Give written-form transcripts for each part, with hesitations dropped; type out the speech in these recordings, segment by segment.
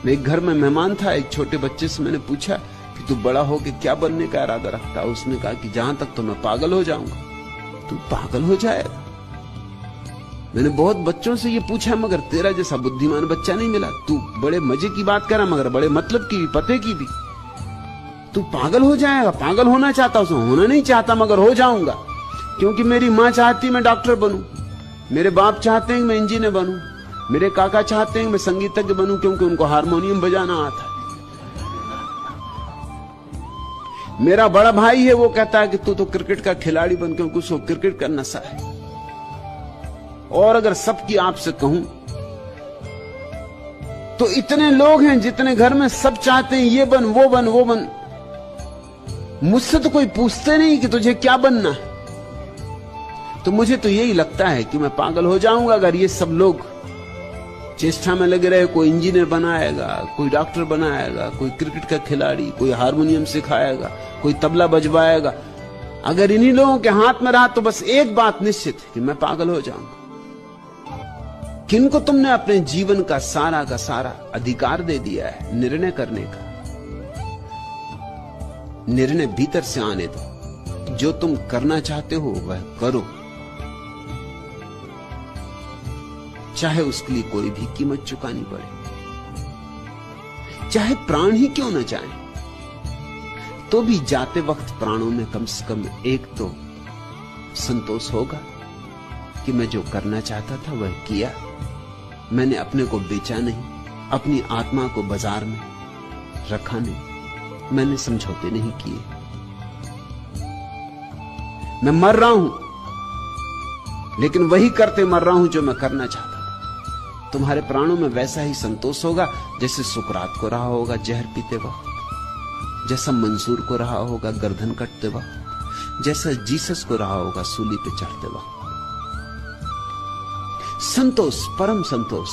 मैं एक घर में मेहमान था, एक छोटे बच्चे से मैंने पूछा कि तू बड़ा हो के क्या बनने का इरादा रखता है? उसने कहा कि जहां तक तो मैं पागल हो जाऊंगा। तू पागल हो जाएगा? मैंने बहुत बच्चों से ये पूछा, मगर तेरा जैसा बुद्धिमान बच्चा नहीं मिला। तू बड़े मजे की बात करा, मगर बड़े मतलब की भी, पते की भी। तू पागल हो जाएगा। पागल होना चाहता हूं, होना नहीं चाहता, मगर हो जाऊंगा। क्योंकि मेरी मां चाहती मैं डॉक्टर बनूं, मेरे बाप चाहते हैं मैं इंजीनियर बनूं, मेरे काका चाहते हैं मैं संगीतज्ञ बनूं, क्योंकि उनको हारमोनियम बजाना आता है। मेरा बड़ा भाई है, वो कहता है कि तू तो क्रिकेट का खिलाड़ी बन, क्योंकि उसको क्रिकेट का नशा है। और अगर सबकी आपसे कहूं तो इतने लोग हैं जितने घर में सब चाहते हैं ये बन, वो बन, वो बन। मुझसे तो कोई पूछते नहीं कि तुझे क्या बनना है। तो मुझे तो यही लगता है कि मैं पागल हो जाऊंगा अगर ये सब लोग चेष्टा में लगे रहे। कोई इंजीनियर बनाएगा, कोई डॉक्टर बनाएगा, कोई क्रिकेट का खिलाड़ी, कोई हारमोनियम सिखाएगा, कोई तबला बजवाएगा। अगर इन्हीं लोगों के हाथ में रहा तो बस एक बात निश्चित है कि मैं पागल हो जाऊंगा। किनको तुमने अपने जीवन का सारा अधिकार दे दिया है निर्णय करने का। निर्णय भीतर से आने दो। जो तुम करना चाहते हो वह करो, चाहे उसके लिए कोई भी कीमत चुकानी पड़े, चाहे प्राण ही क्यों न जाए, तो भी जाते वक्त प्राणों में कम से कम एक तो संतोष होगा कि मैं जो करना चाहता था वह किया। मैंने अपने को बेचा नहीं, अपनी आत्मा को बाजार में रखा नहीं, मैंने समझौते नहीं किए। मैं मर रहा हूं, लेकिन वही करते मर रहा हूं जो मैं करना चाहता था। तुम्हारे प्राणों में वैसा ही संतोष होगा जैसे सुकरात को रहा होगा जहर पीते वक्त, जैसा मंसूर को रहा होगा गर्दन कटते वक्त, जैसा जीसस को रहा होगा सूली पे चढ़ते वक्त। संतोष, परम संतोष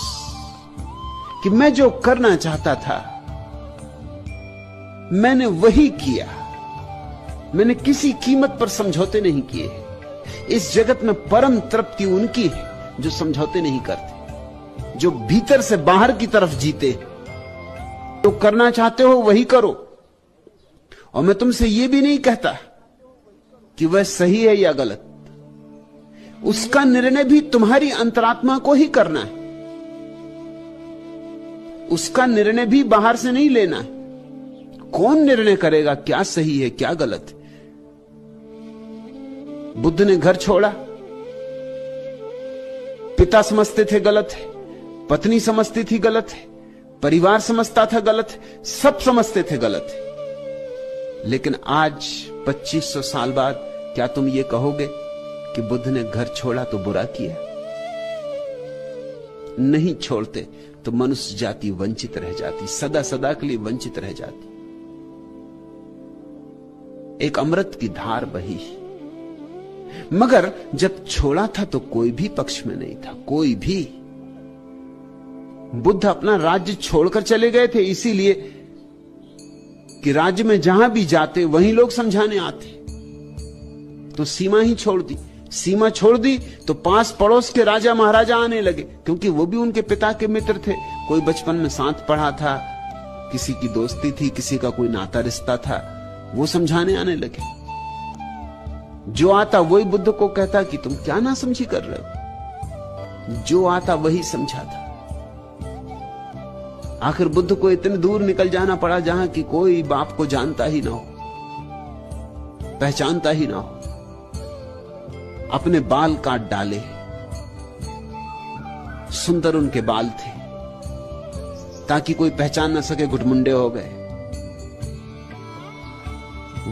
कि मैं जो करना चाहता था मैंने वही किया। मैंने किसी कीमत पर समझौते नहीं किए। इस जगत में परम तृप्ति उनकी है जो समझौते नहीं करते, जो भीतर से बाहर की तरफ जीते। जो करना चाहते हो वही करो। और मैं तुमसे यह भी नहीं कहता कि वह सही है या गलत। उसका निर्णय भी तुम्हारी अंतरात्मा को ही करना है। उसका निर्णय भी बाहर से नहीं लेना है। कौन निर्णय करेगा क्या सही है क्या गलत है? बुद्ध ने घर छोड़ा, पिता समझते थे गलत है, पत्नी समझती थी गलत है, परिवार समझता था गलत है, सब समझते थे गलत है। लेकिन आज 2500 साल बाद क्या तुम ये कहोगे कि बुद्ध ने घर छोड़ा तो बुरा किया? नहीं छोड़ते तो मनुष्य जाति वंचित रह जाती, सदा सदा के लिए वंचित रह जाती। एक अमृत की धार बही, मगर जब छोड़ा था तो कोई भी पक्ष में नहीं था, कोई भी। बुद्ध अपना राज्य छोड़कर चले गए थे इसीलिए कि राज्य में जहां भी जाते वहीं लोग समझाने आते। तो सीमा ही छोड़ दी। सीमा छोड़ दी तो पास पड़ोस के राजा महाराजा आने लगे, क्योंकि वो भी उनके पिता के मित्र थे। कोई बचपन में साथ पढ़ा था, किसी की दोस्ती थी, किसी का कोई नाता रिश्ता था, वो समझाने आने लगे। जो आता वही बुद्ध को कहता कि तुम क्या नासमझी कर रहे हो। जो आता वही समझाता। आखिर बुद्ध को इतने दूर निकल जाना पड़ा जहां कि कोई बाप को जानता ही ना हो, पहचानता ही ना हो। अपने बाल काट डाले, सुंदर उनके बाल थे, ताकि कोई पहचान ना सके, घुटमुंडे हो गए।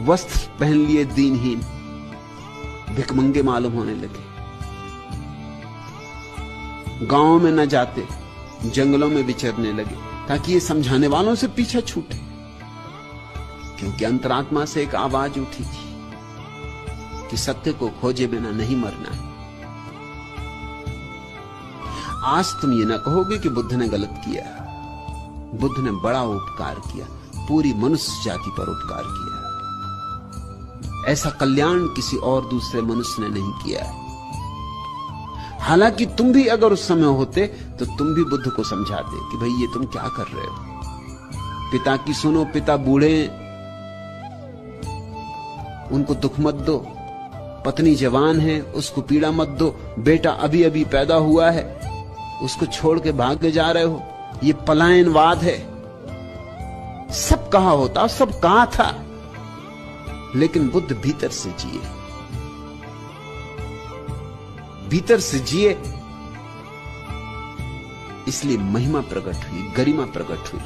वस्त्र पहन लिए दीनहीन, भिखमंगे मालूम होने लगे। गांवों में न जाते, जंगलों में विचरने लगे, ताकि ये समझाने वालों से पीछा छूटे। क्योंकि अंतरात्मा से एक आवाज उठी थी कि सत्य को खोजे बिना नहीं मरना है। आज तुम ये ना कहोगे कि बुद्ध ने गलत किया। बुद्ध ने बड़ा उपकार किया, पूरी मनुष्य जाति पर उपकार किया। ऐसा कल्याण किसी और दूसरे मनुष्य ने नहीं किया है। हालांकि तुम भी अगर उस समय होते तो तुम भी बुद्ध को समझाते कि भाई ये तुम क्या कर रहे हो। पिता की सुनो, पिता बूढ़े हैं, उनको दुख मत दो। पत्नी जवान है, उसको पीड़ा मत दो। बेटा अभी अभी पैदा हुआ है, उसको छोड़ के भाग जा रहे हो, ये पलायनवाद है। सब कहा होता, सब कहा था, लेकिन बुद्ध भीतर से जिए, भीतर से जिए, इसलिए महिमा प्रकट हुई, गरिमा प्रकट हुई।